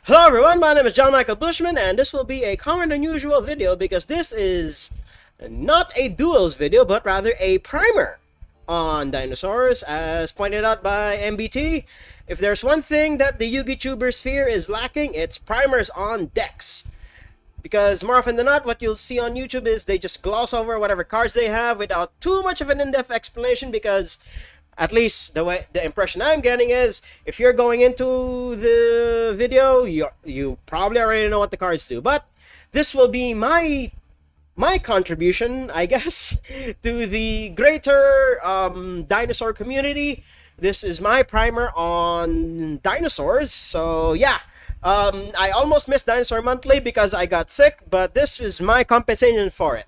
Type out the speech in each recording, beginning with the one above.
Hello everyone, my name is John Michael Bushman, and this will be a common and unusual video because this is not a duels video, but rather a primer on dinosaurs, as pointed out by MBT. If there's one thing that the YuGiTuber sphere is lacking, it's primers on decks. Because more often than not, what you'll see on YouTube is they just gloss over whatever cards they have without too much of an in-depth explanation, because at least the impression I'm getting is if you're going into the video, you probably already know what the cards do. But this will be my contribution, I guess, to the greater dinosaur community. This is my primer on dinosaurs. So yeah, I almost missed Dinosaur Monthly because I got sick, but this is my compensation for it.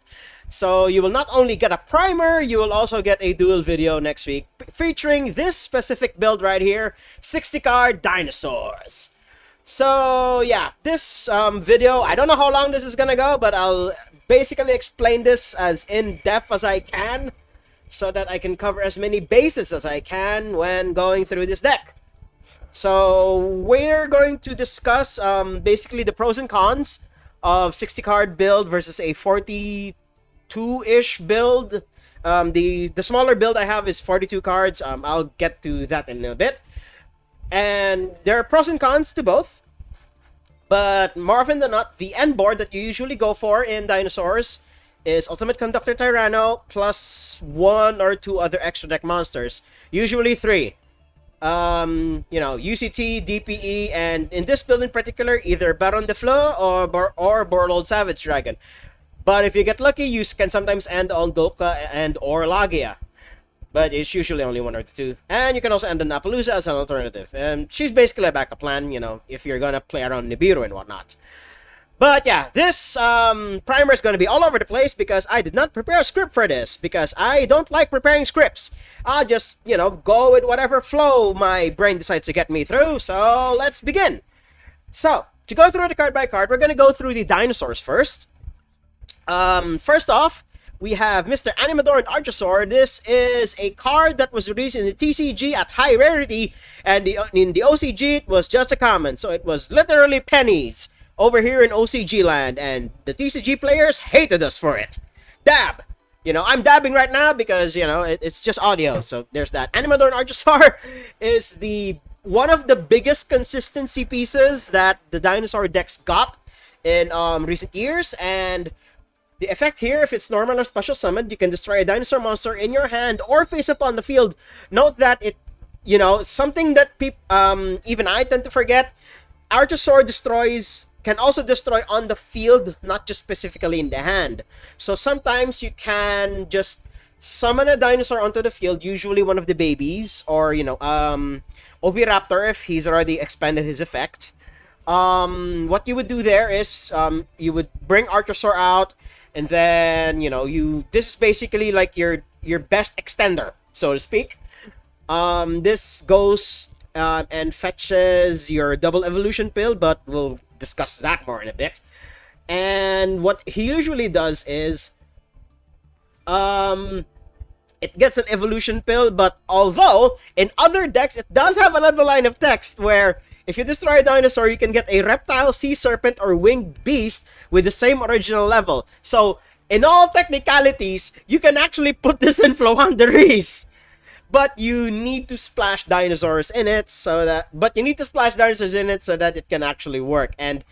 So you will not only get a primer, you will also get a duel video next week featuring this specific build right here, 60 card dinosaurs. So yeah, this video, I don't know how long this is gonna go, but I'll basically explain this as in-depth as I can so that I can cover as many bases as I can when going through this deck. So we're going to discuss basically the pros and cons of 60 card build versus a 42-ish build. The smaller build I have is 42 cards. I'll get to that in a bit. And there are pros and cons to both. But more often than not, the end board that you usually go for in Dinosaurs is Ultimate Conductor Tyranno plus 1 or 2 other extra deck monsters. Usually 3. UCT, DPE, and in this build in particular, either Baron de Fleur or Borlord Savage Dragon. But if you get lucky, you can sometimes end on Doka and or Lagia. But it's usually only 1 or 2. And you can also end on Appaloosa as an alternative. And she's basically a backup plan, if you're gonna play around Nibiru and whatnot. But yeah, this primer is gonna be all over the place because I did not prepare a script for this. Because I don't like preparing scripts. I'll just, go with whatever flow my brain decides to get me through. So let's begin. So, to go through the card by card, we're gonna go through the dinosaurs first. First off, we have Mr. Animador and Archosaur. This is a card that was released in the TCG at high rarity, and in the OCG it was just a common, so it was literally pennies over here in OCG land, and the TCG players hated us for it. Dab! I'm dabbing right now because, it's just audio, so there's that. Animador and Archosaur is one of the biggest consistency pieces that the dinosaur decks got in recent years, and the effect here, if it's normal or special summoned, you can destroy a dinosaur monster in your hand or face up on the field. Note that it, something that even I tend to forget, Archosaur can also destroy on the field, not just specifically in the hand. So sometimes you can just summon a dinosaur onto the field, usually one of the babies, or, Oviraptor if he's already expanded his effect. What you would do there is, you would bring Archosaur out, and then, this is basically like your best extender, so to speak. This goes and fetches your double evolution pill, but we'll discuss that more in a bit. And what he usually does is, it gets an evolution pill, but although in other decks, it does have another line of text where if you destroy a dinosaur, you can get a reptile, sea serpent, or winged beast with the same original level. So, in all technicalities, you can actually put this in Flowanderies. But you need to splash dinosaurs in it so that it can actually work. And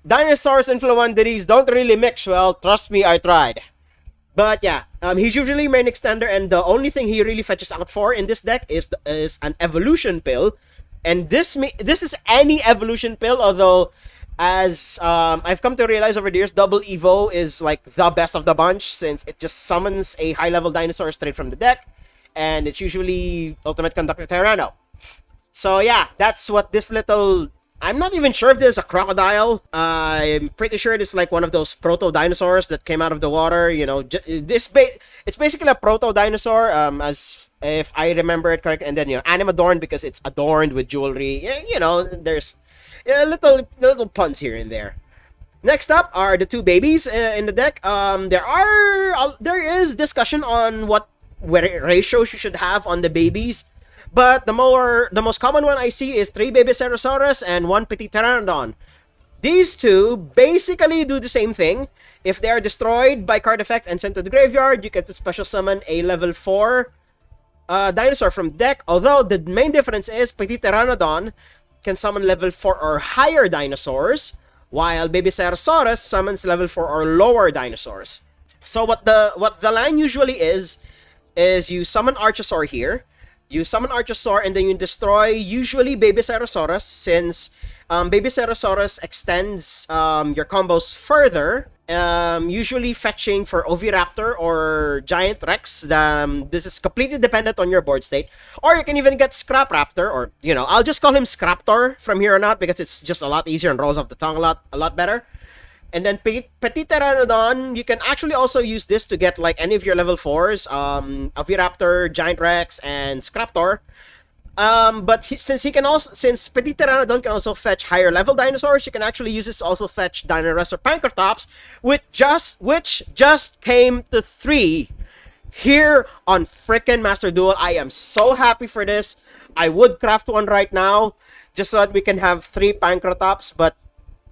dinosaurs and Flowanderies don't really mix well. Trust me, I tried. But yeah, he's usually main extender, and the only thing he really fetches out for in this deck is an evolution pill. And this is any evolution pill, although as I've come to realize over the years, Double Evo is like the best of the bunch since it just summons a high-level dinosaur straight from the deck, and it's usually Ultimate Conductor Tyranno. So yeah, that's what this little... I'm not even sure if this is a crocodile. I'm pretty sure it's like one of those proto-dinosaurs that came out of the water. It's basically a proto-dinosaur, as if I remember it correctly. And then, Animadorn because it's adorned with jewelry. There's little puns here and there. Next up are the 2 babies in the deck. There is discussion on what ratio you should have on the babies. But the most common one I see is 3 baby Ceratosaurus and 1 petit Pteranodon. These two basically do the same thing. If they are destroyed by card effect and sent to the graveyard, you get to special summon a level 4 dinosaur from deck. Although the main difference is Petit Pteranodon can summon level 4 or higher dinosaurs, while Baby Ceratosaurus summons level 4 or lower dinosaurs. So what the line usually is you summon Archosaur here, you summon Archosaur, and then you destroy usually Baby Ceratosaurus, since Baby Ceratosaurus extends your combos further, usually fetching for Oviraptor or Giant Rex. This is completely dependent on your board state. Or you can even get Scrap Raptor, or, you know, I'll just call him Scraptor from here on out because it's just a lot easier and rolls off the tongue a lot better. And then Petit Pteranodon, you can actually also use this to get like any of your level 4s, Oviraptor, Giant Rex, and Scraptor. But since Petit Pteranodon can also fetch higher level dinosaurs, you can actually use this to also fetch Dinosaurs or Pankratops, which just came to 3 here on frickin' Master Duel. I am so happy for this. I would craft one right now just so that we can have 3 Pankratops, but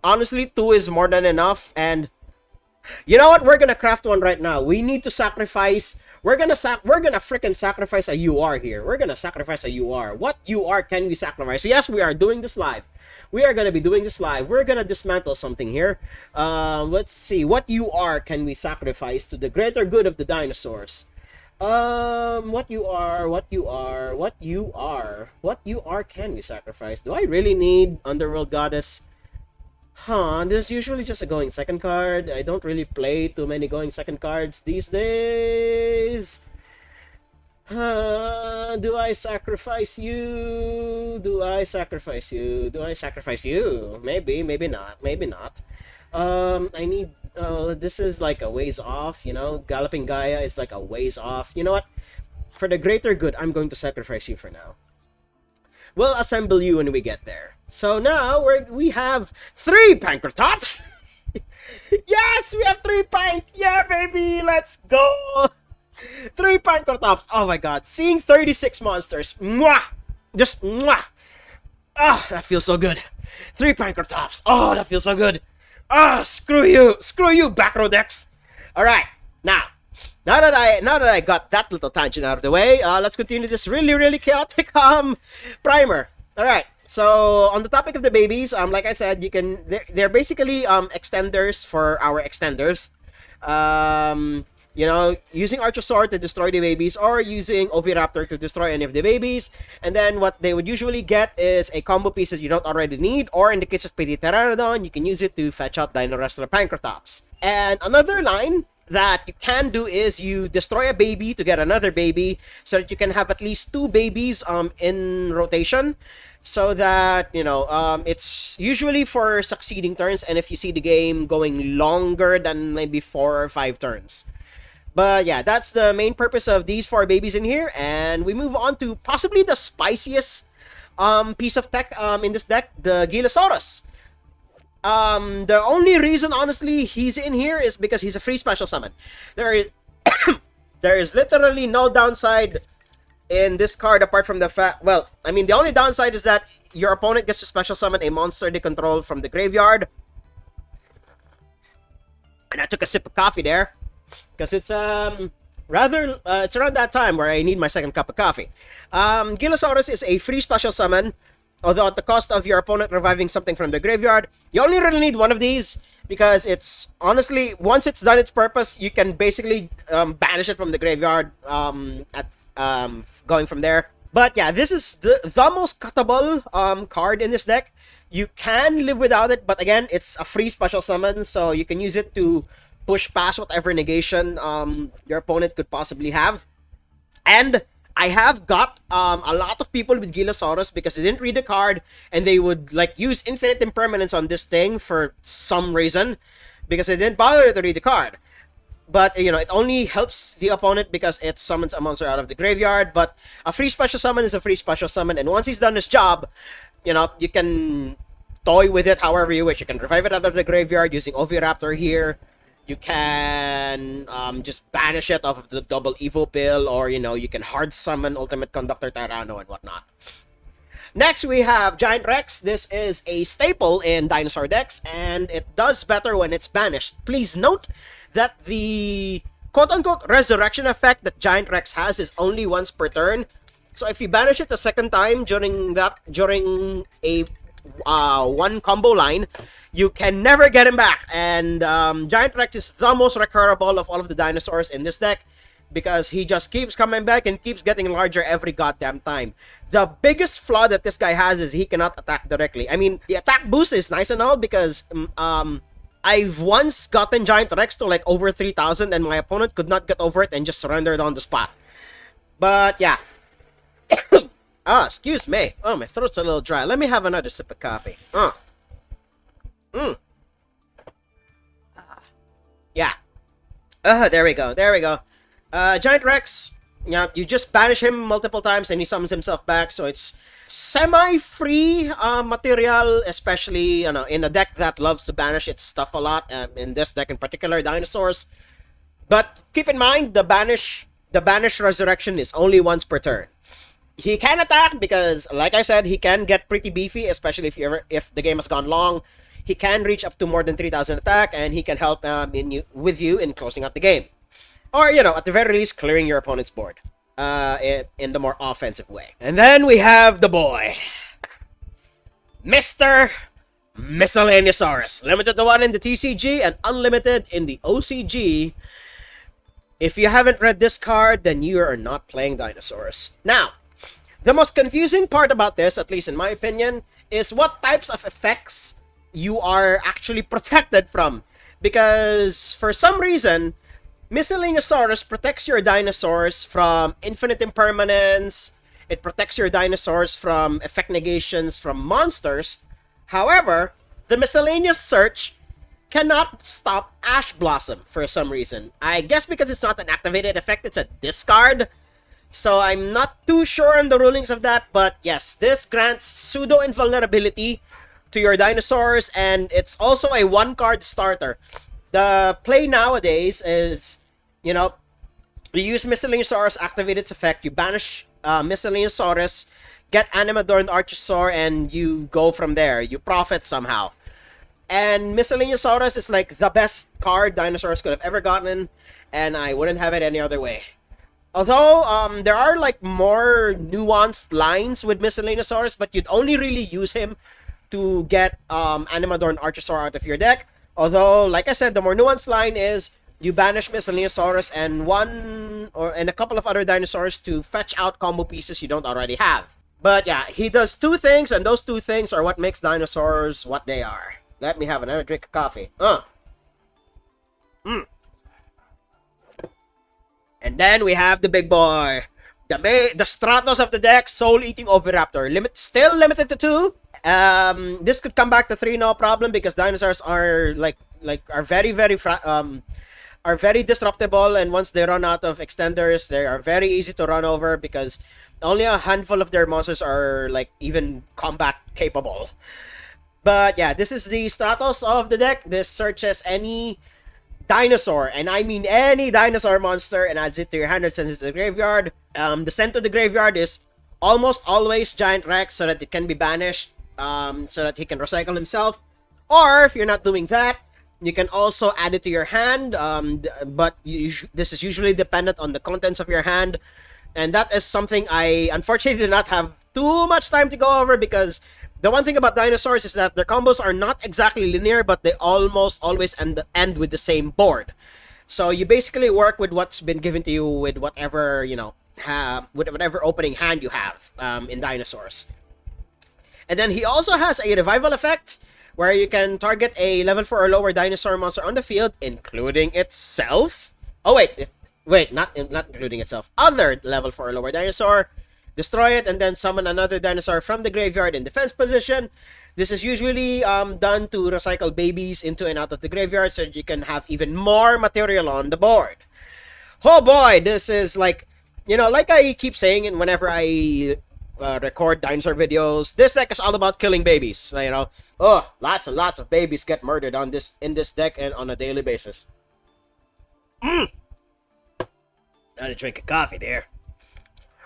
honestly, 2 is more than enough. And you know what? We're gonna craft one right now. We need to sacrifice. We're gonna freaking sacrifice a UR here. We're gonna sacrifice a UR. What UR can we sacrifice? Yes, we are doing this live. We are gonna be doing this live. We're gonna dismantle something here. Let's see. What UR can we sacrifice to the greater good of the dinosaurs? What UR can we sacrifice? Do I really need Underworld Goddess? This is usually just a going second card. I don't really play too many going second cards these days. Do I sacrifice you? Do I sacrifice you? Do I sacrifice you? Maybe, maybe not. Maybe not. I need... this is like a ways off, you know? Galloping Gaia is like a ways off. You know what? For the greater good, I'm going to sacrifice you for now. We'll assemble you when we get there. So now we have 3 Pankratops. Yes, we have 3 Pank. Yeah, baby, let's go. 3 Pankratops. Oh my god, seeing 36 monsters. Mwah! Just mwah! Ah, that feels so good. 3 Pankratops. Oh, that feels so good. Ah, screw you, Backrodex. All right, now that I got that little tangent out of the way, let's continue this really chaotic primer. All right. So on the topic of the babies, like I said, they're basically extenders for our extenders. You know, using Archosaur to destroy the babies, or using Oviraptor to destroy any of the babies. And then what they would usually get is a combo piece that you don't already need, or in the case of Petit Pteranodon, you can use it to fetch out Dinosaurs or Pankratops. And another line that you can do is you destroy a baby to get another baby, so that you can have at least 2 babies in rotation. So that, you know, it's usually for succeeding turns, and if you see the game going longer than maybe 4 or 5 turns. But yeah, that's the main purpose of these 4 babies in here, and we move on to possibly the spiciest piece of tech in this deck, the Gillosaurus. The only reason, honestly, he's in here is because he's a free special summon. There is literally no downside in this card apart from the fact, well, I mean, the only downside is that your opponent gets to special summon a monster they control from the graveyard. And I took a sip of coffee there, because it's it's around that time where I need my second cup of coffee. Gillosaurus is a free special summon, although at the cost of your opponent reviving something from the graveyard. You only really need 1 of these, because it's, honestly, once it's done its purpose, you can basically banish it from the graveyard going from there. But yeah, this is the most cuttable card in this deck. You can live without it, but again, it's a free special summon, so you can use it to push past whatever negation your opponent could possibly have. And I have got a lot of people with Gillosaurus because they didn't read the card, and they would like use infinite impermanence on this thing for some reason because they didn't bother to read the card. But, you know, it only helps the opponent because it summons a monster out of the graveyard. But a free special summon is a free special summon. And once he's done his job, you know, you can toy with it however you wish. You can revive it out of the graveyard using Oviraptor here. You can just banish it off of the double Evo pill, or you can hard summon Ultimate Conductor Tyranno and whatnot. Next, we have Giant Rex. This is a staple in dinosaur decks, and it does better when it's banished. Please note that the quote-unquote resurrection effect that Giant Rex has is only once per turn. So if you banish it a second time during a one combo line, you can never get him back. And Giant Rex is the most recurable of all of the dinosaurs in this deck, because he just keeps coming back and keeps getting larger every goddamn time. The biggest flaw that this guy has is he cannot attack directly. I mean, the attack boost is nice and all, because I've once gotten Giant Rex to like over 3,000 and my opponent could not get over it and just surrendered on the spot. But yeah. Excuse me. Oh, my throat's a little dry. Let me have another sip of coffee. Yeah. There we go. There we go. Giant Rex, yeah, you just banish him multiple times and he summons himself back, so it's semi-free material, especially in a deck that loves to banish its stuff a lot. In this deck in particular, Dinosaurs. But keep in mind, the banish resurrection is only once per turn. He can attack because, like I said, he can get pretty beefy, especially if the game has gone long. He can reach up to more than 3,000 attack, and he can help with you in closing out the game. Or, at the very least, clearing your opponent's board in the more offensive way. And then we have the boy, Mr. Miscellaneousaurus. Limited to 1 in the TCG and unlimited in the OCG. If you haven't read this card, then you are not playing Dinosaurs. Now, the most confusing part about this, at least in my opinion, is what types of effects you are actually protected from. Because for some reason, Miscellaneousaurus protects your dinosaurs from infinite impermanence. It protects your dinosaurs from effect negations from monsters. However, the Miscellaneous Search cannot stop Ash Blossom for some reason. I guess because it's not an activated effect, it's a discard. So I'm not too sure on the rulings of that, but yes, this grants pseudo-invulnerability to your dinosaurs, and it's also a one-card starter. The play nowadays is, you use Miscellaneousaurus, activate its effect, you banish Miscellaneousaurus, get Animadorned Archosaur, and you go from there. You profit somehow. And Miscellaneousaurus is like the best card dinosaurs could have ever gotten, and I wouldn't have it any other way. Although, there are like more nuanced lines with Miscellaneousaurus, but you'd only really use him to get Animadorned Archosaur out of your deck. Although, like I said, the more nuanced line is you banish Miscellaneousaurus and a couple of other dinosaurs to fetch out combo pieces you don't already have. But yeah, he does two things, and those two things are what makes dinosaurs what they are. Let me have another drink of coffee. And then we have the big boy, the Stratos of the deck, Soul Eating Oviraptor. Still limited to 2. This could come back to 3, no problem, because dinosaurs are are very disruptible, and once they run out of extenders, they are very easy to run over because only a handful of their monsters are even combat capable. But yeah, this is the Stratos of the deck. This searches any dinosaur, and I mean any dinosaur monster, and adds it to your hand and sends it to the graveyard. The send to the graveyard is almost always Giant Rex, so that it can be banished, so that he can recycle himself. Or if you're not doing that, you can also add it to your hand, but this is usually dependent on the contents of your hand, and that is something I unfortunately did not have too much time to go over, because the one thing about dinosaurs is that their combos are not exactly linear, but they almost always end with the same board. So you basically work with what's been given to you with whatever, with whatever opening hand you have in dinosaurs. And then he also has a revival effect, where you can target a level 4 or lower dinosaur monster on the field, including itself. Oh, wait, not including itself. Other level 4 or lower dinosaur. Destroy it, and then summon another dinosaur from the graveyard in defense position. This is usually done to recycle babies into and out of the graveyard, so that you can have even more material on the board. Oh boy, this is like I keep saying, and whenever I record dinosaur videos, this deck is all about killing babies. Lots and lots of babies get murdered in this deck and on a daily basis. Now to drink a coffee there.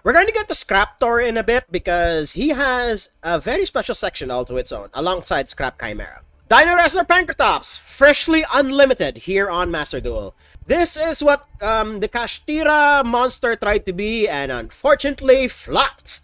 We're going to get to Scraptor in a bit because he has a very special section all to its own, alongside Scrap Chimera. Dino Wrestler Pankratops, freshly unlimited here on Master Duel. This is what the Kashtira monster tried to be and unfortunately flopped.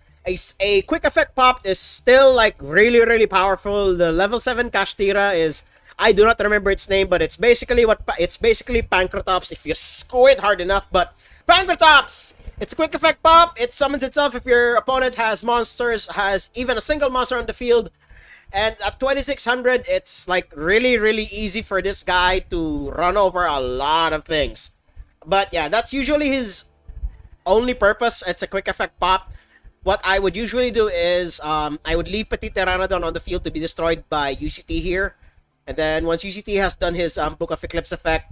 A quick effect pop is still like really powerful. The level 7 Kashtira is, I do not remember its name, but it's basically Pankratops if you squint hard enough. But Pankratops! It's a quick effect pop. It summons itself if your opponent has even a single monster on the field. And at 2600, it's like really easy for this guy to run over a lot of things. But yeah, that's usually his only purpose. It's a quick effect pop. What I would usually do is I would leave Petit Pteranodon on the field to be destroyed by UCT here. And then once UCT has done his Book of Eclipse effect,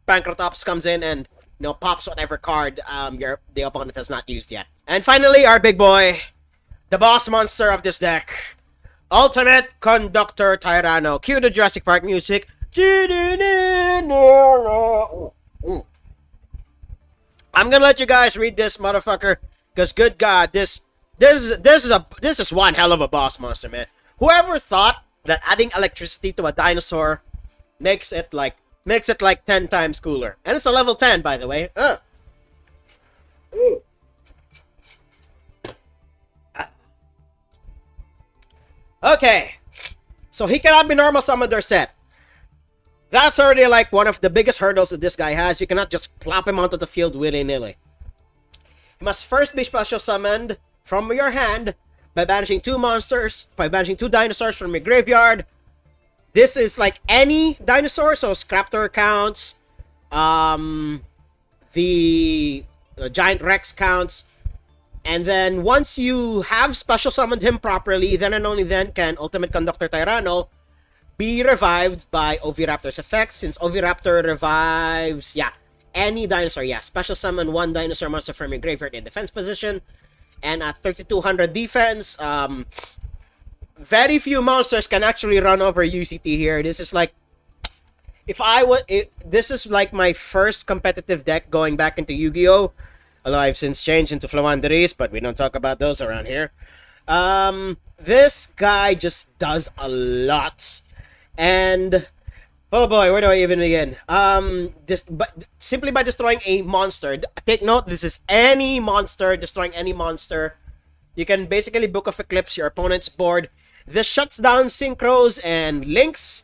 Pankratops comes in and pops whatever card the opponent has not used yet. And finally, our big boy, the boss monster of this deck, Ultimate Conductor Tyranno. Cue the Jurassic Park music. I'm gonna let you guys read this motherfucker, because good God, this is one hell of a boss monster, man. Whoever thought that adding electricity to a dinosaur makes it like 10 times cooler. And it's a level 10, by the way. Okay. So he cannot be normal summoned or set. That's already like one of the biggest hurdles that this guy has. You cannot just plop him onto the field willy-nilly. He must first be special summoned from your hand by banishing 2 dinosaurs from your graveyard. This is like any dinosaur, so Scraptor counts, the Giant Rex counts, and then once you have special summoned him properly, then and only then can Ultimate Conductor Tyranno be revived by Oviraptor's effect, since Oviraptor revives, any dinosaur, special summon 1 dinosaur monster from your graveyard in defense position, and at 3200 defense, very few monsters can actually run over UCT here. This is like, this is like my first competitive deck going back into Yu-Gi-Oh! Although I've since changed into Flawanderies, but we don't talk about those around here. This guy just does a lot. And, oh boy, where do I even begin? Simply by destroying a monster. Take note, this is any monster, destroying any monster. You can basically Book of Eclipse your opponent's board. This shuts down Synchros and Links,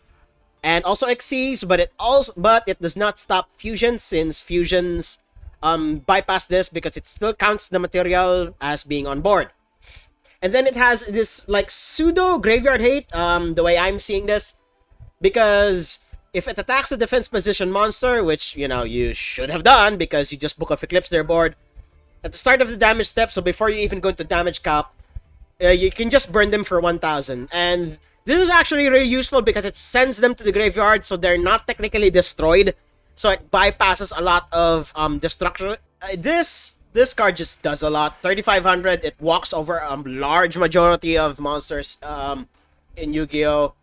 and also Xyz, but it does not stop Fusions, since Fusions bypass this because it still counts the material as being on board. And then it has this like pseudo graveyard hate, the way I'm seeing this, because if it attacks a defense position monster, which you should have done because you just Book of Eclipse their board at the start of the damage step, so before you even go into damage calc, you can just burn them for 1000. And this is actually really useful because it sends them to the graveyard, so they're not technically destroyed. So it bypasses a lot of destruction. This card just does a lot. 3500, it walks over a large majority of monsters in Yu-Gi-Oh!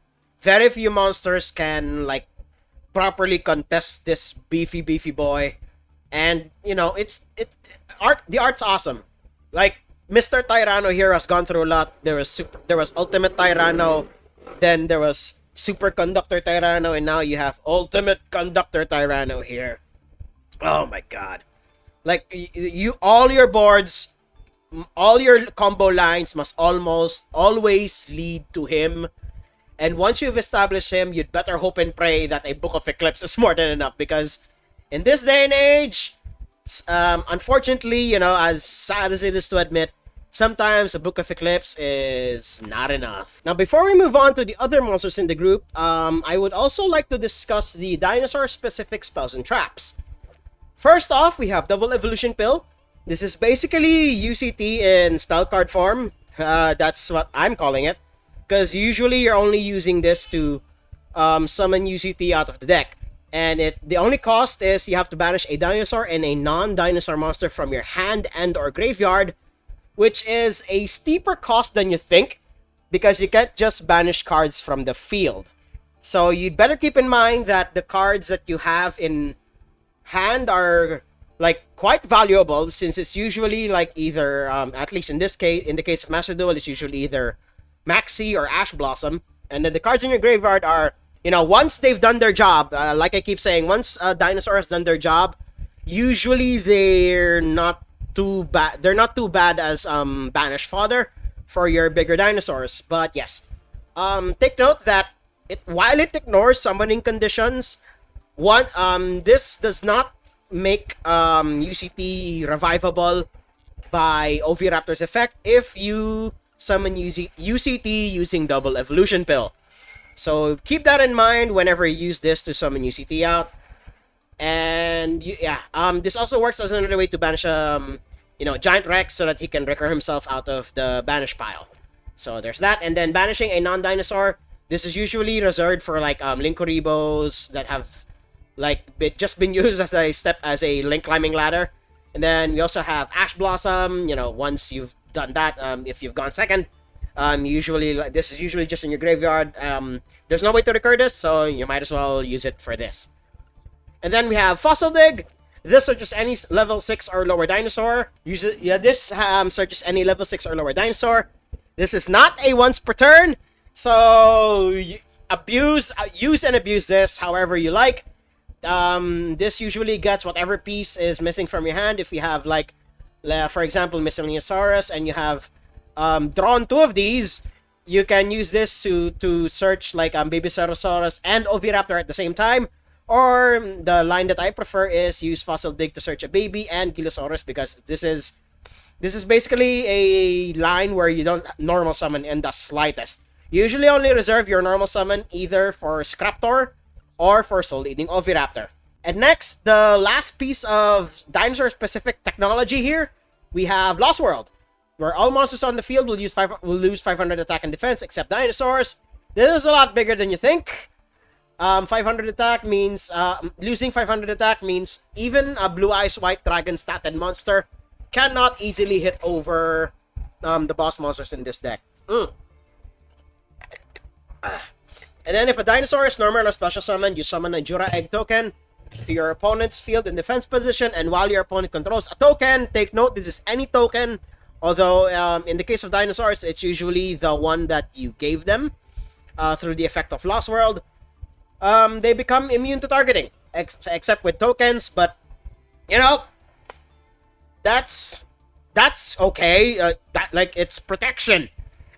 Very few monsters can like properly contest this beefy boy. And the art's awesome. Like, Mr. Tyranno here has gone through a lot. There was Ultimate Tyranno, then there was Super Conductor Tyranno, and now you have Ultimate Conductor Tyranno here. Oh my god. Like, all your boards, all your combo lines must almost always lead to him. And once you've established him, you'd better hope and pray that a Book of Eclipse is more than enough, because in this day and age, unfortunately, as sad as it is to admit, sometimes a Book of Eclipse is not enough. Now, before we move on to the other monsters in the group, I would also like to discuss the dinosaur-specific spells and traps. First off, we have Double Evolution Pill. This is basically UCT in spell card form. That's what I'm calling it, because usually you're only using this to summon UCT out of the deck. And the only cost is you have to banish a dinosaur and a non-dinosaur monster from your hand and or graveyard, which is a steeper cost than you think, because you can't just banish cards from the field. So you'd better keep in mind that the cards that you have in hand are like quite valuable, since it's usually like either at least in this case, in the case of Master Duel, it's usually either Maxi or Ash Blossom. And then the cards in your graveyard are, once they've done their job, like I keep saying, once Dinosaur has done their job, usually they're not too bad. They're not too bad as banished fodder for your bigger dinosaurs. But yes, take note that while it ignores summoning conditions, this does not make UCT revivable by Oviraptor's effect if you summon UCT using double evolution pill. So keep that in mind whenever you use this to summon UCT out. And this also works as another way to banish Giant Rex so that he can recur himself out of the banish pile. So there's that. And then banishing a non-dinosaur, this is usually reserved for like Linkoribos that have like just been used as a link climbing ladder. And then we also have Ash Blossom. Once you've done that, if you've gone second, this is usually just in your graveyard. There's no way to recur this, so you might as well use it for this. And then we have Fossil Dig. This searches any level 6 or lower dinosaur. This searches any level 6 or lower dinosaur. This is not a once per turn, so use and abuse this however you like. This usually gets whatever piece is missing from your hand. If you have, like, for example, Miscellaneousaurus, and you have drawn 2 of these, you can use this to search like Babycerosaurus and Oviraptor at the same time. Or the line that I prefer is use Fossil Dig to search a baby and Gilosaurus, because this is basically a line where you don't normal summon in the slightest. You usually only reserve your normal summon either for Scraptor or for Soul Eating Oviraptor. And next, the last piece of dinosaur-specific technology here, we have Lost World, where all monsters on the field will lose 500 attack and defense except dinosaurs. This is a lot bigger than you think. 500 attack means losing 500 attack means even a Blue Eyes White Dragon statted monster cannot easily hit over the boss monsters in this deck. And then if a dinosaur is normal or special summoned, you summon a Jura Egg token to your opponent's field in defense position, and while your opponent controls a token, take note this is any token, although in the case of dinosaurs, it's usually the one that you gave them through the effect of Lost World. They become immune to targeting, except with tokens, but that's okay. It's protection.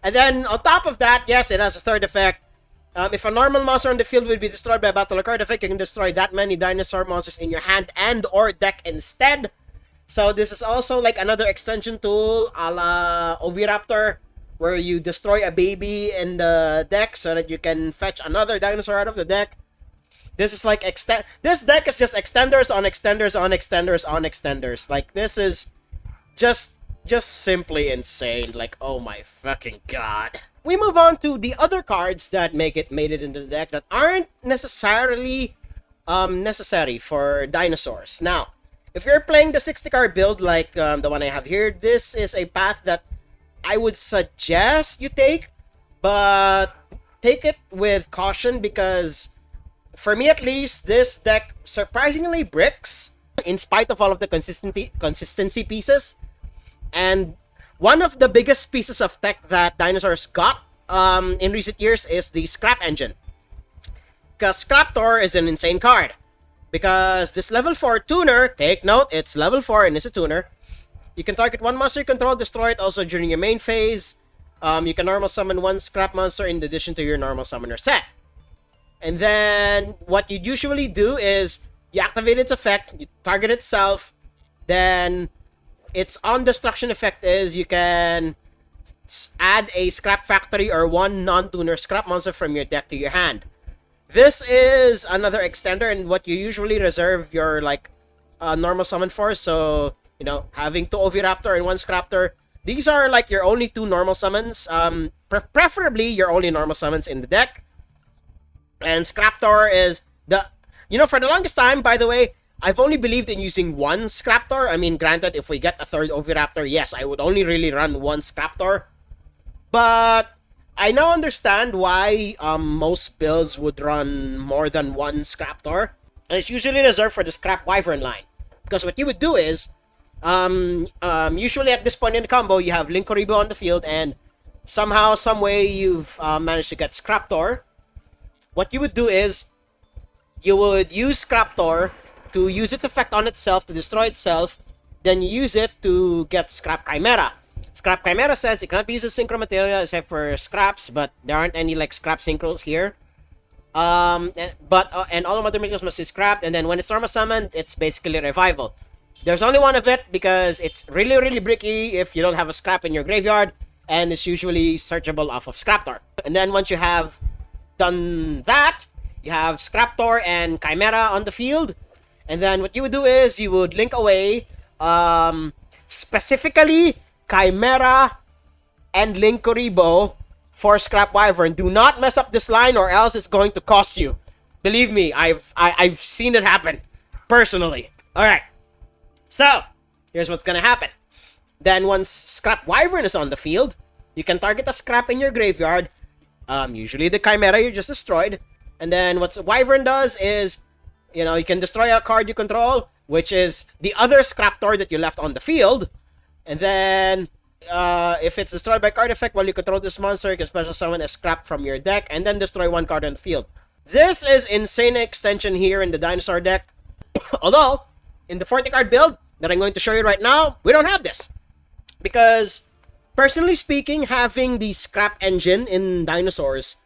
And then on top of that, yes, it has a third effect. If a normal monster on the field will be destroyed by a battle or card effect, you can destroy that many dinosaur monsters in your hand and or deck instead. So this is also like another extension tool a la Oviraptor, where you destroy a baby in the deck so that you can fetch another dinosaur out of the deck. This is like this deck is just extenders on extenders on extenders on extenders. Like, this is just simply insane. Like, oh my fucking god. We move on to the other cards that made it into the deck that aren't necessarily necessary for dinosaurs. Now, if you're playing the 60 card build like the one I have here, this is a path that I would suggest you take, but take it with caution, because for me at least, this deck surprisingly bricks in spite of all of the consistency pieces. And one of the biggest pieces of tech that dinosaurs got in recent years is the Scrap Engine. Because Scraptor is an insane card. Because this level 4 tuner, take note, it's level 4 and it's a tuner. You can target one monster you control, destroy it also during your main phase. You can normal summon one scrap monster in addition to your normal summoner set. And then what you usually do is you activate its effect, you target itself, then its on destruction effect is you can add a scrap factory or one non-tuner scrap monster from your deck to your hand. This is another extender and what you usually reserve your normal summon for. So, having 2 Oviraptor and 1 Scraptor, these are like your only 2 normal summons. Preferably your only normal summons in the deck. And Scraptor is for the longest time, by the way, I've only believed in using 1 Scraptor. I mean, granted, if we get a 3rd Oviraptor, yes, I would only really run 1 Scraptor. But I now understand why most builds would run more than 1 Scraptor. And it's usually reserved for the Scrap Wyvern line. Because what you would do is, usually at this point in the combo, you have Linkuriboh on the field, and somehow, some way, you've managed to get Scraptor. What you would do is, you would use Scraptor to use its effect on itself to destroy itself, then you use it to get Scrap Chimera. Scrap Chimera says it cannot be used as synchro material except for scraps, but there aren't any like scrap synchros here. And all other materials must be scrapped, and then when it's normal summoned, it's basically revival. There's only one of it because it's really, really bricky if you don't have a scrap in your graveyard, and it's usually searchable off of Scraptor. And then once you have done that, you have Scraptor and Chimera on the field, and then what you would do is you would link away, specifically Chimera and Linkuriboh for Scrap Wyvern. Do not mess up this line or else it's going to cost you. Believe me, I've seen it happen personally. Alright. So, here's what's gonna happen. Then once Scrap Wyvern is on the field, you can target a scrap in your graveyard. Usually the Chimera you just destroyed. And then what Wyvern does is, you know, you can destroy a card you control, which is the other Scraptor that you left on the field. And then, if it's destroyed by card effect while you control this monster, you can special summon a scrap from your deck and then destroy one card on the field. This is insane extension here in the Dinosaur deck. Although, in the 40 card build that I'm going to show you right now, we don't have this. Because, personally speaking, having the scrap engine in Dinosaurs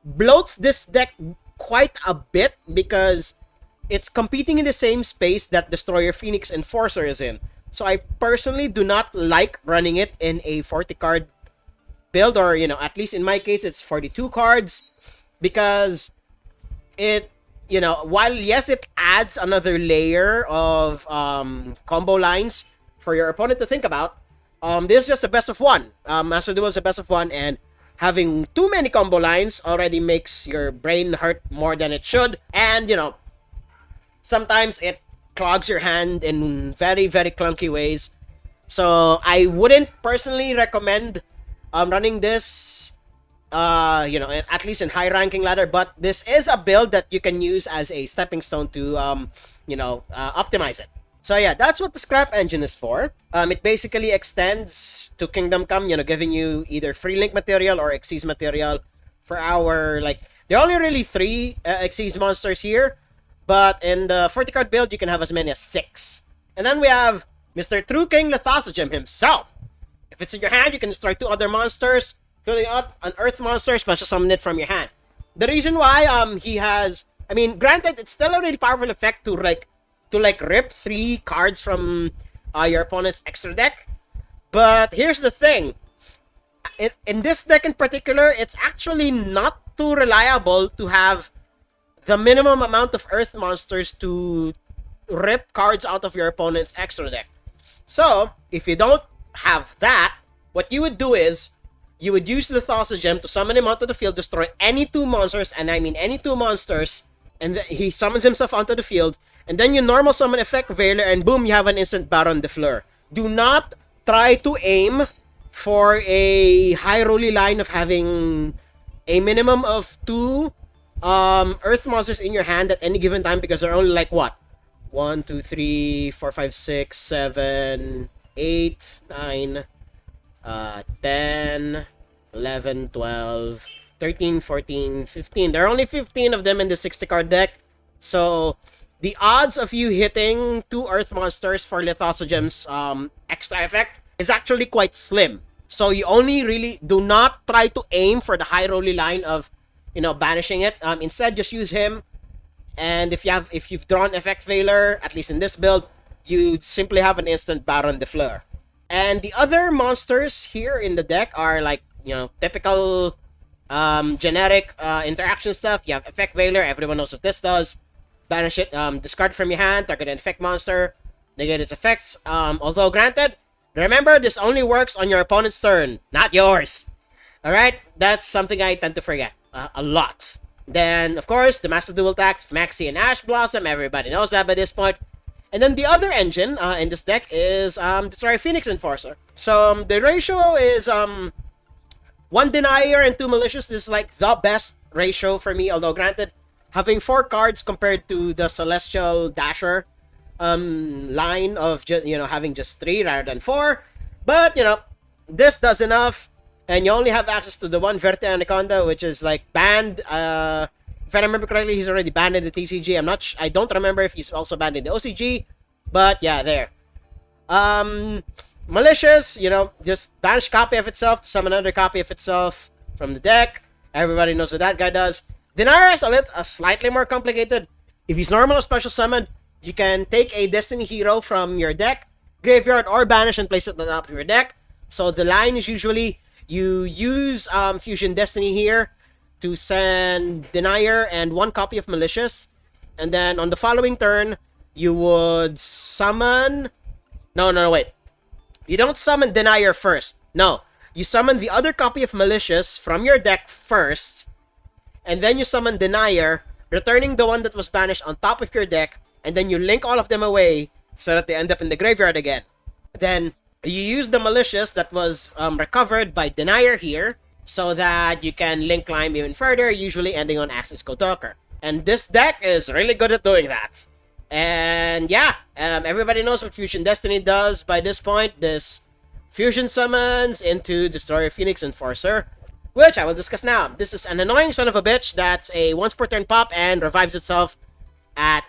bloats this deck quite a bit because it's competing in the same space that Destroyer Phoenix Enforcer is in. So I personally do not like running it in a 40 card build, or, you know, at least in my case, it's 42 cards, because it, you know, while yes, it adds another layer of combo lines for your opponent to think about, this is just a best of one. Master Duel is a best of one, and having too many combo lines already makes your brain hurt more than it should, and, you know, sometimes it clogs your hand in very, very clunky ways. So I wouldn't personally recommend running this, you know, at least in high ranking ladder, but this is a build that you can use as a stepping stone to, you know, optimize it. So yeah, that's what the scrap engine is for. It basically extends to Kingdom Come, you know, giving you either free link material or Xyz material for our, like, there are only really 3 Xyz monsters here. But in the 40 card build, you can have as many as 6. And then we have Mr. True King Lithosogem himself. If it's in your hand, you can destroy 2 other monsters, including an earth monster, special summon it from your hand. The reason why he has, I mean, granted, it's still a really powerful effect to rip 3 cards from your opponent's extra deck. But here's the thing. In this deck in particular, it's actually not too reliable to have the minimum amount of earth monsters to rip cards out of your opponent's extra deck. So, if you don't have that, what you would do is, you would use Lithosogem to summon him onto the field, destroy any 2 monsters, and I mean any 2 monsters, and he summons himself onto the field, and then you normal summon Effect Veiler, and boom, you have an instant Baron de Fleur. Do not try to aim for a high rolly line of having a minimum of 2 earth monsters in your hand at any given time, because there are only like what? 1, 2, 3, 4, 5, 6, 7, 8, 9, 10, 11, 12, 13, 14, 15. There are only 15 of them in the 60 card deck. So the odds of you hitting 2 earth monsters for Lithosogem's extra effect is actually quite slim. So you only really do not try to aim for the high rolly line of, you know, banishing it. Instead, just use him. And if you've drawn Effect Veiler, at least in this build, you simply have an instant Baron de Fleur. And the other monsters here in the deck are like, you know, typical generic interaction stuff. You have Effect Veiler, everyone knows what this does. Banish it, discard from your hand, target an effect monster, negate its effects. Although granted, remember, this only works on your opponent's turn, not yours. Alright, that's something I tend to forget a lot. Then, of course, the Master Duel attacks, Maxi and Ash Blossom, everybody knows that by this point. And then the other engine in this deck is Destroyer Phoenix Enforcer. So the ratio is 1 Denier and 2 Malicious. This is like the best ratio for me, although granted, having 4 cards compared to the Celestial Dasher line of having just 3 rather than 4. But this does enough, and you only have access to the one Verte Anaconda, which is like banned. If I remember correctly, he's already banned in the TCG. I don't remember if he's also banned in the OCG, but yeah, there. Malicious, just banish copy of itself to summon another copy of itself from the deck. Everybody knows what that guy does. Denier is slightly more complicated. If he's normal or special summoned, you can take a Destiny Hero from your deck, graveyard, or banish and place it on top of your deck. So the line is usually you use Fusion Destiny here to send Denier and 1 copy of Malicious. And then on the following turn, you would summon... No, wait. You don't summon Denier first. No. You summon the other copy of Malicious from your deck first. And then you summon Denier, returning the one that was banished on top of your deck. And then you link all of them away so that they end up in the graveyard again. Then you use the Malicious that was recovered by Denier here, so that you can link climb even further, usually ending on Axis Kotoker. And this deck is really good at doing that. And yeah, everybody knows what Fusion Destiny does by this point. This Fusion summons into Destroyer Phoenix Enforcer, which I will discuss now. This is an annoying son of a bitch that's a once per turn pop and revives itself at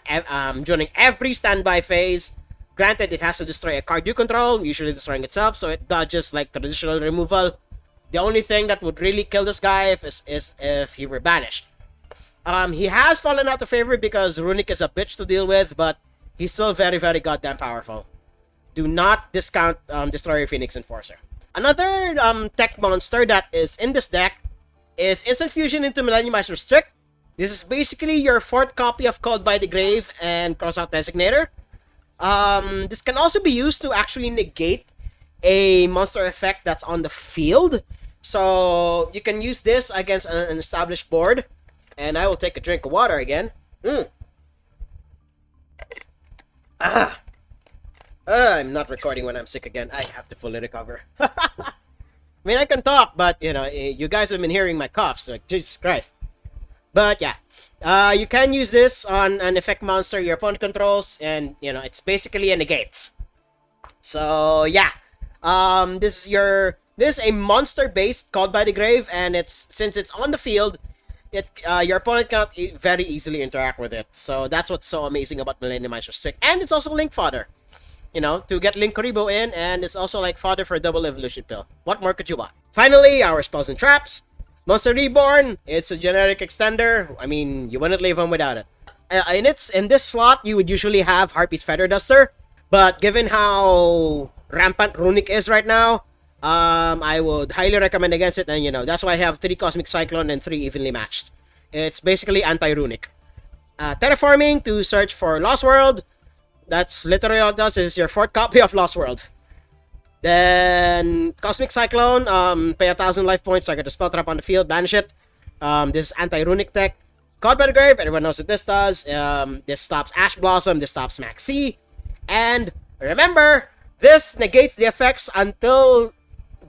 during every standby phase. Granted, it has to destroy a card you control, usually destroying itself, so it dodges like traditional removal. The only thing that would really kill this guy is if he were banished. He has fallen out of favor because Runic is a bitch to deal with, but he's still very, very goddamn powerful. Do not discount Destroyer Phoenix Enforcer. Another tech monster that is in this deck is Instant Fusion into Millennium Ice Restrict. This is basically your 4th copy of Called by the Grave and Crossout Designator. This can also be used to actually negate a monster effect that's on the field. So you can use this against an established board. And I will take a drink of water again. I'm not recording when I'm sick again. I have to fully recover. I mean, I can talk, but you guys have been hearing my coughs. Like, Jesus Christ. But yeah, you can use this on an effect monster your opponent controls, and it's basically a negate. So yeah, this is a monster based Called by the Grave, and since it's on the field, your opponent cannot very easily interact with it. So that's what's so amazing about Millennium Ice Restrict, and it's also Link fodder. To get Link Kuribo in, and it's also like fodder for a double evolution pill. What more could you want? Finally, our spells and traps. Monster Reborn, it's a generic extender. I mean, you wouldn't leave him without it. In this slot, you would usually have Harpy's Feather Duster, but given how rampant Runic is right now, I would highly recommend against it, and that's why I have 3 Cosmic Cyclone and 3 Evenly Matched. It's basically anti-Runic. Terraforming to search for Lost World. That's literally all it does, is your 4th copy of Lost World. Then Cosmic Cyclone, pay 1,000 life points, target a spell trap on the field, banish it. This is anti-Runic tech. Called by the Grave, everyone knows what this does. This stops Ash Blossom, this stops Maxi. And remember, this negates the effects until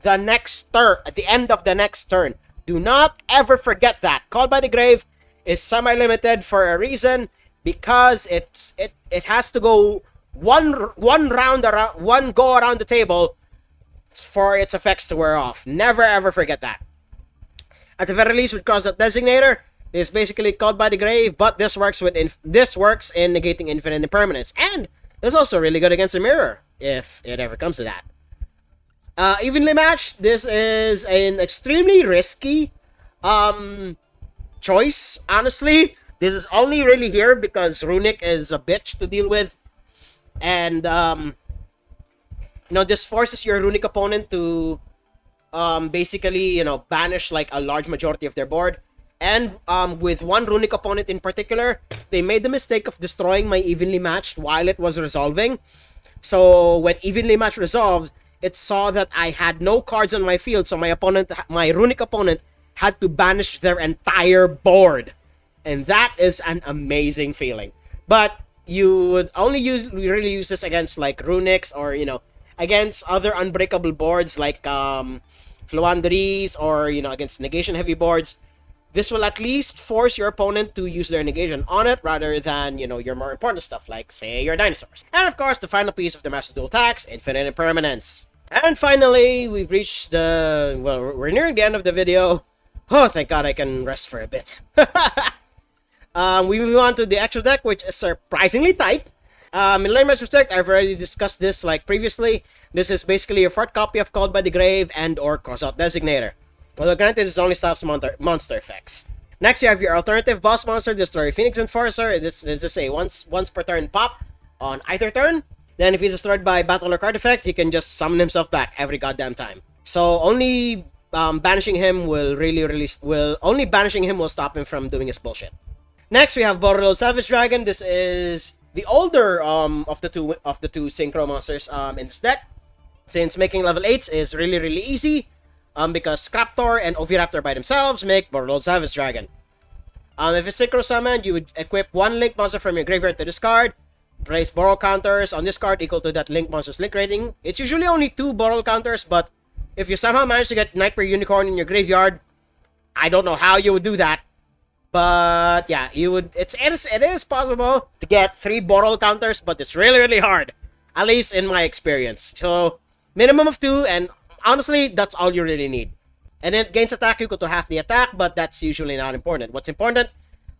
the next turn, at the end of the next turn. Do not ever forget that. Called by the Grave is semi-limited for a reason, because it has to go one go around the table for its effects to wear off. Never ever forget that. At the very least, with Crossout Designator, it's basically Called by the Grave, but this works in negating infinite impermanence, and it's also really good against the mirror if it ever comes to that. Evenly Matched, this is an extremely risky choice, honestly. This is only really here because Runic is a bitch to deal with. And, this forces your Runic opponent to basically, banish like a large majority of their board. And with one Runic opponent in particular, they made the mistake of destroying my Evenly Matched while it was resolving. So when Evenly Matched resolved, it saw that I had no cards on my field, so my Runic opponent had to banish their entire board. And that is an amazing feeling. But you would only really use this against like Runics, or against other unbreakable boards like Fluanderies, or against negation heavy boards. This will at least force your opponent to use their negation on it rather than, your more important stuff like, say, your dinosaurs. And of course, the final piece of the Master Duel tax, Infinite Impermanence. And finally, we've reached we're nearing the end of the video. Oh, thank God I can rest for a bit. We move on to the actual deck, which is surprisingly tight. In Learn Retrospect, I've already discussed this previously. This is basically a 4th copy of Called by the Grave and or Crossout Designator. Although granted, this only stops monster effects. Next, you have your alternative boss monster, Destroy Phoenix Enforcer. This is just a once per turn pop on either turn. Then if he's destroyed by battle or card effect, he can just summon himself back every goddamn time. So only banishing him will stop him from doing his bullshit. Next, we have Borderlord Savage Dragon. This is the older of the two synchro monsters in this deck, since making level 8s is really easy. Because Scraptor and Oviraptor by themselves make Borderlord Savage Dragon. If it's synchro summoned, you would equip one Link monster from your graveyard to this card. Place Borrow counters on this card equal to that Link monster's Link rating. It's usually only 2 Borrow counters, but if you somehow manage to get Nightmare Unicorn in your graveyard, I don't know how you would do that. But yeah, you would. It is possible to get 3 Borrow counters, but it's really hard. At least in my experience. So minimum of 2, and honestly, that's all you really need. And then it gains attack equal to half the attack, but that's usually not important. What's important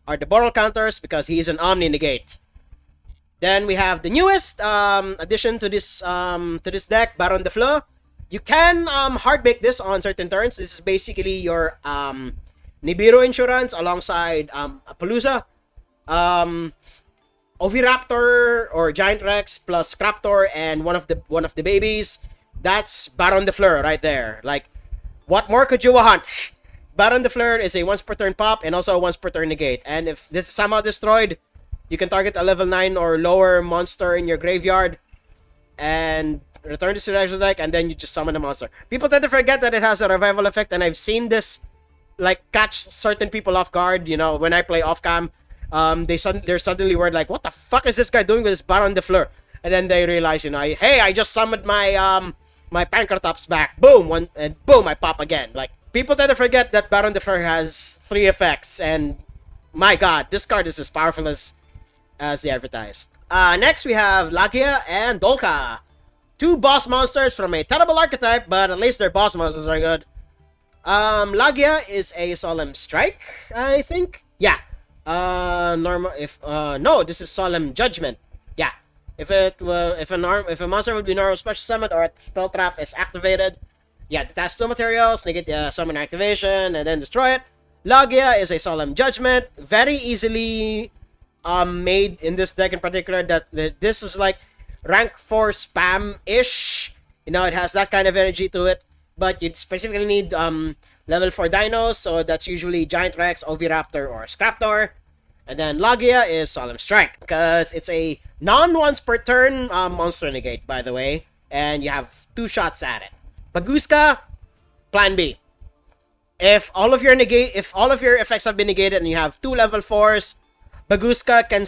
are the Borrow counters because he is an Omni Negate. Then we have the newest addition to this deck, Baron de Fleur. You can hard bake this on certain turns. This is basically your Nibiru Insurance alongside Appaloosa, Oviraptor or Giant Rex plus Scraptor and one of the babies. That's Baron de Fleur right there. Like, what more could you want? Baron de Fleur is a once per turn pop and also a once per turn negate. And if this is somehow destroyed, you can target a level 9 or lower monster in your graveyard and return this to the actual deck, and then you just summon a monster. People tend to forget that it has a revival effect, and I've seen this catch certain people off guard. When I play off cam, they're suddenly worried like, what the fuck is this guy doing with this Baron de Fleur? And then they realize, I just summoned my my Pancratops back. Boom, and boom, I pop again. Like, people tend to forget that Baron de Fleur has 3 effects, and my god, this card is as powerful as they advertised. Next, we have Lagia and Dolka. 2 boss monsters from a terrible archetype, but at least their boss monsters are good. Lagia is a Solemn Strike, I think. Yeah. No, this is Solemn Judgment. Yeah. If a monster would be normal special summoned or a spell trap is activated, yeah, detach 2 materials, negate the summon activation, and then destroy it. Lagia is a Solemn Judgment, very easily made in this deck in particular. That this is like rank 4 spam-ish. It has that kind of energy to it. But you specifically need level 4 dinos, so that's usually Giant Rex, Oviraptor, or Scraptor. And then Lagia is Solemn Strike, because it's a non-once per turn monster negate, by the way. And you have 2 shots at it. Baguska, Plan B. If all of your effects have been negated and you have 2 level 4s, Baguska can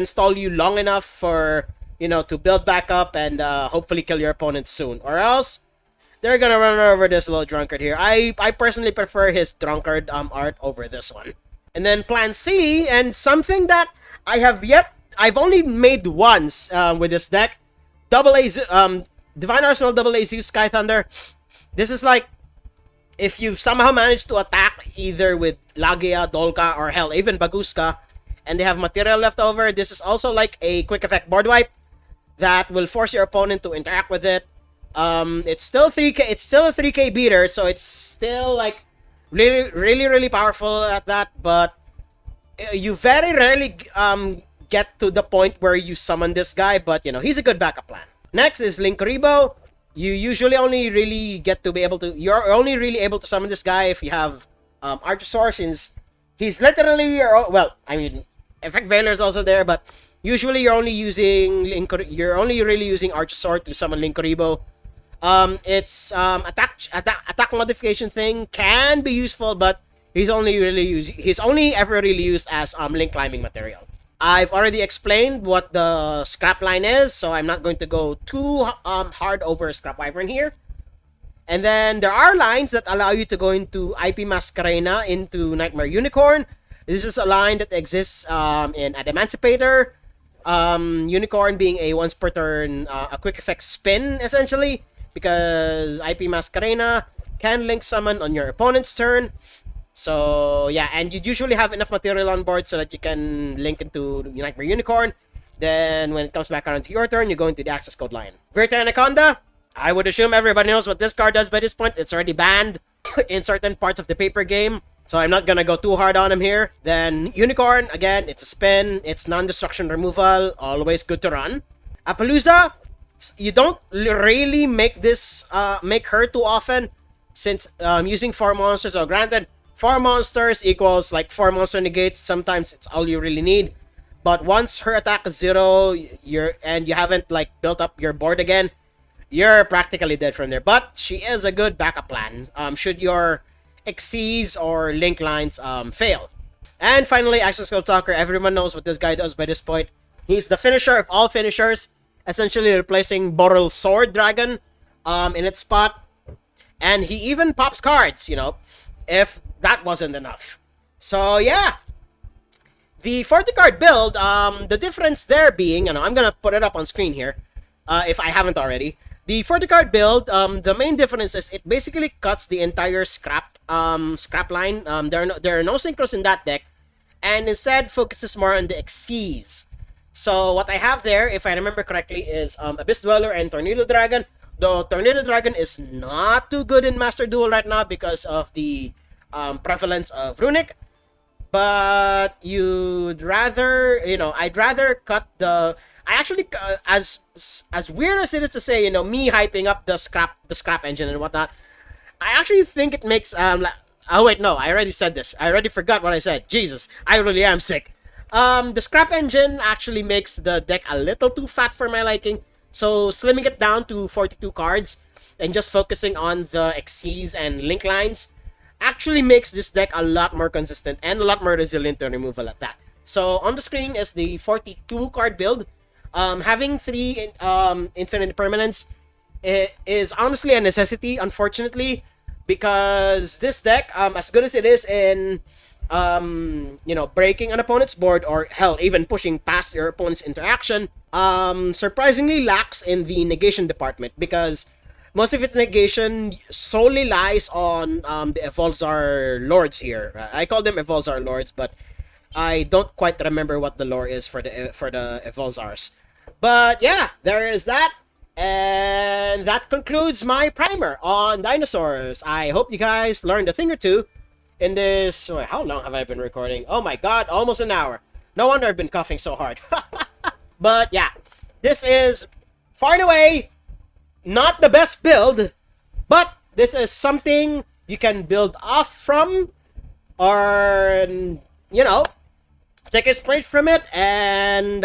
stall you long enough for to build back up and hopefully kill your opponent soon. Or else they're gonna run over this little drunkard here. I personally prefer his drunkard art over this one. And then Plan C, and something that I've only made once with this deck, Divine Arsenal AA Zeus Sky Thunder. This is like, if you've somehow managed to attack either with Lagia, Dolka, or hell, even Baguska, and they have material left over, this is also like a quick effect board wipe that will force your opponent to interact with it. It's still 3k. It's still a 3k beater, so it's still like really powerful at that. But you very rarely get to the point where you summon this guy. But he's a good backup plan. Next is Linkuriboh. You usually only really you're only really able to summon this guy if you have Archosaur, since he's literally Effect Veiler is also there, but usually you're only really using Archosaur to summon Linkuriboh. Its attack modification thing can be useful, but he's only ever really used as link climbing material. I've already explained what the scrap line is, so I'm not going to go too hard over Scrap Wyvern here. And then there are lines that allow you to go into IP Masquerena into Nightmare Unicorn. This is a line that exists in Adamancipator. Unicorn being a once per turn, a quick effect spin, essentially, because IP Masquerena can link summon on your opponent's turn. So, yeah, and you usually have enough material on board so that you can link into Nightmare Unicorn. Then, when it comes back around to your turn, you go into the access code line. Virta Anaconda, I would assume everybody knows what this card does by this point. It's already banned in certain parts of the paper game, so I'm not gonna go too hard on him here. Then, Unicorn, again, it's a spin, it's non-destruction removal, always good to run. Appaloosa, you don't really make this, make her too often, since using 4 monsters, so granted, 4 monsters equals like 4 monster negates. Sometimes it's all you really need. But once her attack is 0, you haven't like built up your board again, you're practically dead from there. But she is a good backup plan should your Xyz or link lines fail. And finally, Access Code Talker. Everyone knows what this guy does by this point. He's the finisher of all finishers, essentially replacing Boral Sword Dragon in its spot. And he even pops cards, if that wasn't enough. So, yeah. The 40 card build, the difference there being, I'm going to put it up on screen here, if I haven't already. The 40 card build, the main difference is it basically cuts the entire scrap line. There are no synchros in that deck, and instead focuses more on the Xyz. So, what I have there, if I remember correctly, is Abyss Dweller and Tornado Dragon. Though Tornado Dragon is not too good in Master Duel right now because of the prevalence of Runic. But you'd rather, I'd rather cut the... I actually, as weird as it is to say, me hyping up the scrap engine and whatnot, I actually think it makes... oh, wait, no, I already said this. I already forgot what I said. Jesus, I really am sick. The scrap engine actually makes the deck a little too fat for my liking. So, slimming it down to 42 cards and just focusing on the Xyz and link lines actually makes this deck a lot more consistent and a lot more resilient to removal at that. So, on the screen is the 42 card build. Having 3 infinite permanents is honestly a necessity, unfortunately, because this deck, as good as it is in breaking an opponent's board, or hell, even pushing past your opponent's interaction, surprisingly lacks in the negation department, because most of its negation solely lies on the Evolzar Lords here. I call them Evolzar Lords, but I don't quite remember what the lore is for the Evolzars. But yeah, there is that. And that concludes my primer on Dinosaurs. I hope you guys learned a thing or two in this... Wait, how long have I been recording? Oh my god, almost an hour. No wonder I've been coughing so hard. But yeah, this is far and away not the best build, but this is something you can build off from, or, take a sprite from it and,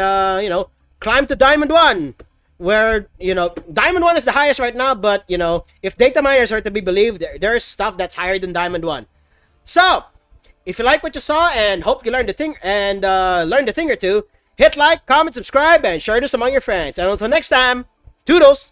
climb to Diamond 1, where, Diamond 1 is the highest right now, but, if data miners are to be believed, there's stuff that's higher than Diamond 1. So, if you like what you saw and hope you learned a thing or two, hit like, comment, subscribe, and share this among your friends. And until next time, toodles!